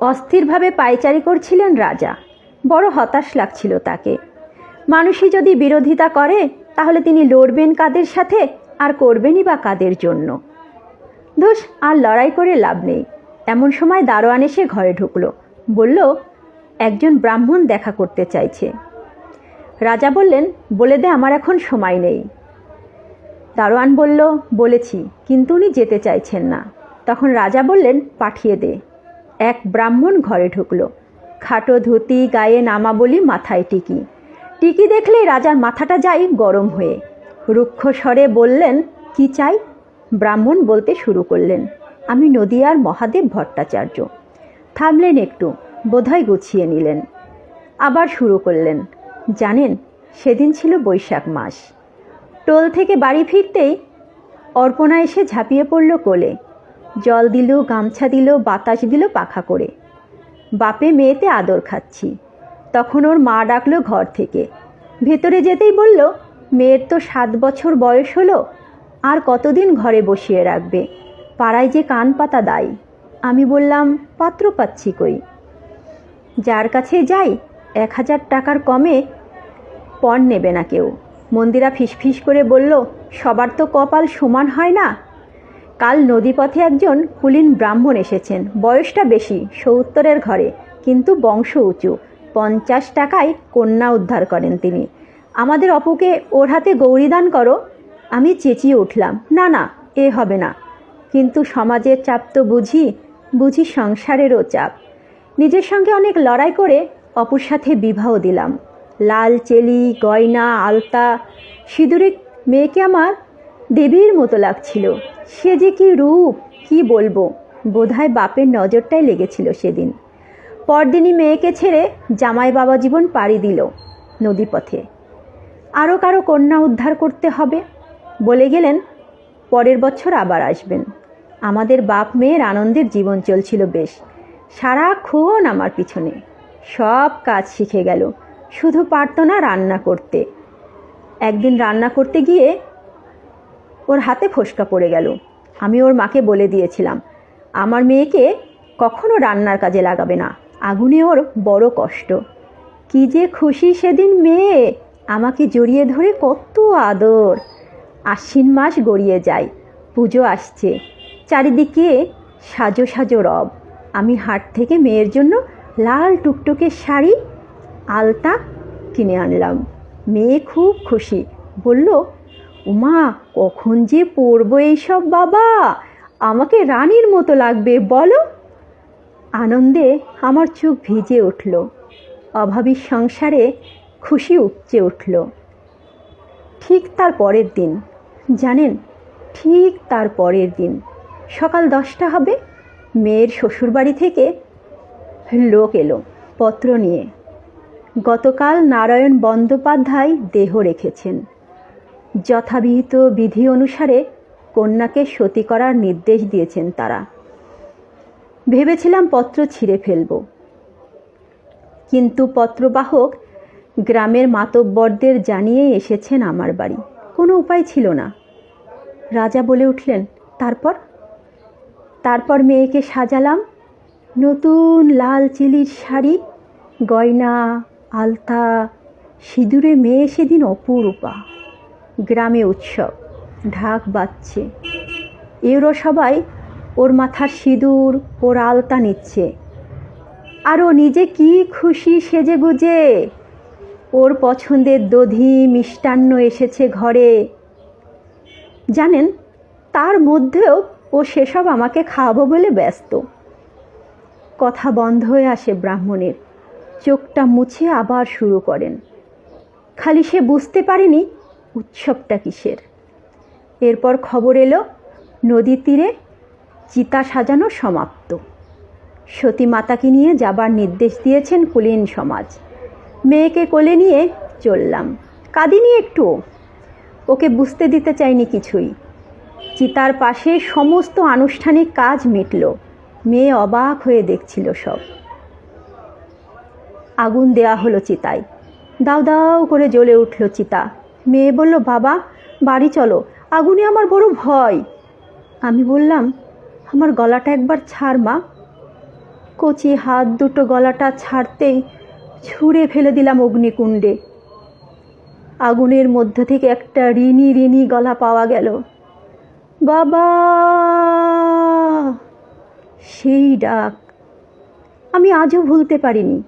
অস্থিরভাবে পায়চারি করছিলেন রাজা। বড় হতাশ লাগছিল তাকে। মানুষই যদি বিরোধিতা করে তাহলে তিনি লড়বেন কাদের সাথে, আর করবেনই বা কাদের জন্য? ধুস, আর লড়াই করে লাভ নেই। এমন সময় দারোয়ান এসে ঘরে ঢুকলো। বলল, একজন ব্রাহ্মণ দেখা করতে চাইছে। রাজা বললেন, বলে দে আমার এখন সময় নেই। দারোয়ান বলল, বলেছি, কিন্তু উনি যেতে চাইছেন না। তখন রাজা বললেন, পাঠিয়ে দে। এক ব্রাহ্মণ ঘরে ঢুকলো। খাটো ধুতি, গায়ে নামাবলি, মাথায় টিকি। টিকি দেখলেই রাজার মাথাটা যায় গরম হয়ে। রুক্ষ স্বরে বললেন, কি চাই? ব্রাহ্মণ বলতে শুরু করলেন, আমি নদিয়ার মহাদেব ভট্টাচার্য। থামলেন একটু, বোধহয় গুছিয়ে নিলেন। আবার শুরু করলেন, জানেন, সেদিন ছিল বৈশাখ মাস। টোল থেকে বাড়ি ফিরতেই অর্পণা এসে ঝাঁপিয়ে পড়ল কোলে। জল দিল, গামছা দিল, বাতাস দিল পাখা করে। বাপে মেয়েতে আদর খাচ্ছি। তখন ওর মা ডাকলো ঘর থেকে। ভেতরে যেতেই বলল, মেয়ের তো 7 বছর বয়স হলো, আর কতদিন ঘরে বসিয়ে রাখবে? পাড়ায় যে কান পাতা দায়। আমি বললাম, পাত্র পাচ্ছি কই? যার কাছে যাই 1000 টাকার কমে পণ নেবে না কেউ। মন্দিরা ফিসফিস করে বলল, সবার তো কপাল সমান হয় না। কাল নদীপথে একজন কুলীন ব্রাহ্মণ এসেছেন, বয়সটা বেশি, 70-এর ঘরে, কিন্তু বংশ উঁচু। 50 টাকায় কন্যা উদ্ধার করেন তিনি। আমাদের অপুকে ওর হাতে গৌরীদান করো। আমি চেঁচিয়ে উঠলাম, না না, এ হবে না। কিন্তু সমাজের চাপ তো বুঝি সংসারেরও চাপ। নিজের সঙ্গে অনেক লড়াই করে অপুর সাথে বিবাহ দিলাম। লাল চেলি, গয়না, আলতা, সিঁদুরে মেয়েকে আমার দেবীর মতো লাগছিল। সে যে কি রূপ, কি বলবো। বোধহয় বাপের নজরটাই লেগেছিল সেদিন। পরদিনই মেয়েকে ছেড়ে জামাই বাবা জীবন পাড়ি দিল নদীপথে। আরও কারো কন্যা উদ্ধার করতে হবে বলে গেলেন, পরের বছর আবার আসবেন। আমাদের বাপ মেয়ের আনন্দের জীবন চলছিল বেশ। সারাক্ষণ আমার পিছনে। সব কাজ শিখে গেল, শুধু পারত না রান্না করতে। একদিন রান্না করতে গিয়ে ওর হাতে ফোসকা পড়ে গেল। আমি ওর মাকে বলে দিয়েছিলাম, আমার মেয়েকে কখনো রান্নার কাজে লাগাবে না, আগুনে ওর বড় কষ্ট। কি যে খুশি সেদিন মেয়ে, আমাকে জড়িয়ে ধরে কত আদর। আশ্বিন মাস গড়িয়ে যায়, পুজো আসছে, চারিদিকে সাজো সাজো রব। আমি হাট থেকে মেয়ের জন্য লাল টুকটুকে শাড়ি, আলতা কিনে আনলাম। মেয়ে খুব খুশি, বলল, উমা, কখন যে পরবো এইসব বাবা, আমাকে রানীর মতো লাগবে বলো। আনন্দে আমার চোখ ভিজে উঠল। অভাবীর সংসারে খুশি উপচে উঠল। ঠিক তার পরের দিন, জানেন, ঠিক তার পরের দিন সকাল 10টা হবে, মেয়ের শ্বশুরবাড়ি থেকে লোক এলো পত্র নিয়ে। গতকাল নারায়ণ বন্দ্যোপাধ্যায় দেহ রেখেছেন। যথাবিহিত বিধি অনুসারে কন্যাকে সতী করার নির্দেশ দিয়েছেন তারা। ভেবেছিলাম পত্র ছিঁড়ে ফেলব, কিন্তু পত্রবাহক গ্রামের মাতব্বরদের জানিয়ে এসেছেন আমার বাড়ি। কোনো উপায় ছিল না। রাজা বলে উঠলেন, তারপর মেয়েকে সাজালাম। নতুন লাল চিলির শাড়ি, গয়না, আলতা, সিঁদুরে মেয়ে সেদিন অপরূপা। গ্রামে উৎসব, ঢাক বাজছে। এরও সবাই ওর মাথার সিঁদুর, ওর আলতা নিচ্ছে। আর ও নিজে কি খুশি সেজে গুজে। ওর পছন্দের দধি, মিষ্টান্ন এসেছে ঘরে। জানেন, তার মধ্যেও ও সেসব আমাকে খাওয়াবো বলে ব্যস্ত। কথা বন্ধ হয়ে আসে ব্রাহ্মণের। চোখটা মুছে আবার শুরু করেন। খালি সে বুঝতে পারেনি উৎসবটা কিসের। এরপর খবর এলো, নদীর তীরে চিতা সাজানো সমাপ্ত। সতী মাতাকে নিয়ে যাবার নির্দেশ দিয়েছেন কুলীন সমাজ। মেয়েকে কোলে নিয়ে চললাম। কাঁদিনি একটু, ওকে বুঝতে দিতে চাইনি কিছুই। চিতার পাশে সমস্ত আনুষ্ঠানিক কাজ মিটল। মেয়ে অবাক হয়ে দেখছিল সব। আগুন দেয়া হলো চিতায়। দাউ দাউ করে জ্বলে উঠল চিতা। মেয়ে বলল, বাবা বাড়ি চলো, আগুনে আমার বড় ভয়। আমি বললাম, আমার গলাটা একবার ছাড় মা। কচি হাত দুটো গলাটা ছাড়তেই ছুঁড়ে ফেলে দিলাম অগ্নিকুণ্ডে। আগুনের মধ্য থেকে একটা ঋণী ঋণী গলা পাওয়া গেল, বাবা! সেই ডাক আমি আজও ভুলতে পারিনি।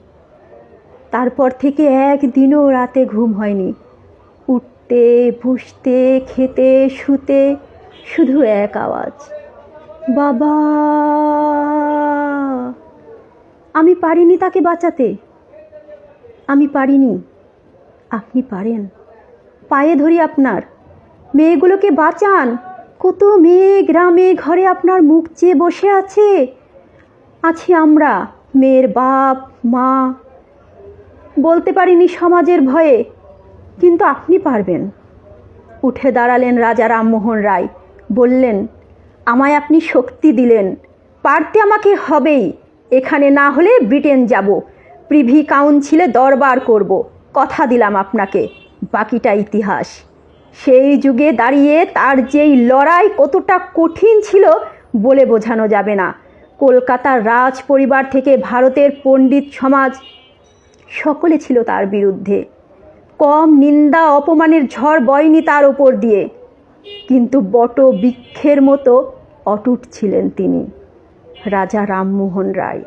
তারপর থেকে একদিনও রাতে ঘুম হয়নি। উঠতে বসতে খেতে শুতে শুধু এক আওয়াজ, বাবা! আমি পারিনি তাকে বাঁচাতে, আমি পারিনি। আপনি পারেন, পায়ে ধরি আপনার। মেয়েগুলোকে বাঁচান। কত মেয়ে গ্রামে ঘরে আপনার মুখ চেয়ে বসে আছে। আছি আমরা, মেয়ের বাপ মা। বলতে পারিনি সমাজের ভয়ে, কিন্তু আপনি পারবেন। উঠে দাঁড়ালেন রাজা রামমোহন রায়। বললেন, আমায় আপনি শক্তি দিলেন, পারতে আমাকে হবেই। এখানে না হলে ব্রিটেন যাব, প্রিভি কাউন্সিলে দরবার করব। কথা দিলাম আপনাকে, বাকিটা ইতিহাস। সেই যুগে দাঁড়িয়ে তার যেই লড়াই কতটা কঠিন ছিল বলে বোঝানো যাবে না। কলকাতার রাজ পরিবার থেকে ভারতের পণ্ডিত সমাজ সকলে ছিল তার বিরুদ্ধে। কম নিন্দা অপমানের ঝড় বয়নি তার ওপর দিয়ে, কিন্তু বট বৃক্ষের মতো অটুট ছিলেন তিনি, রাজা রামমোহন রায়।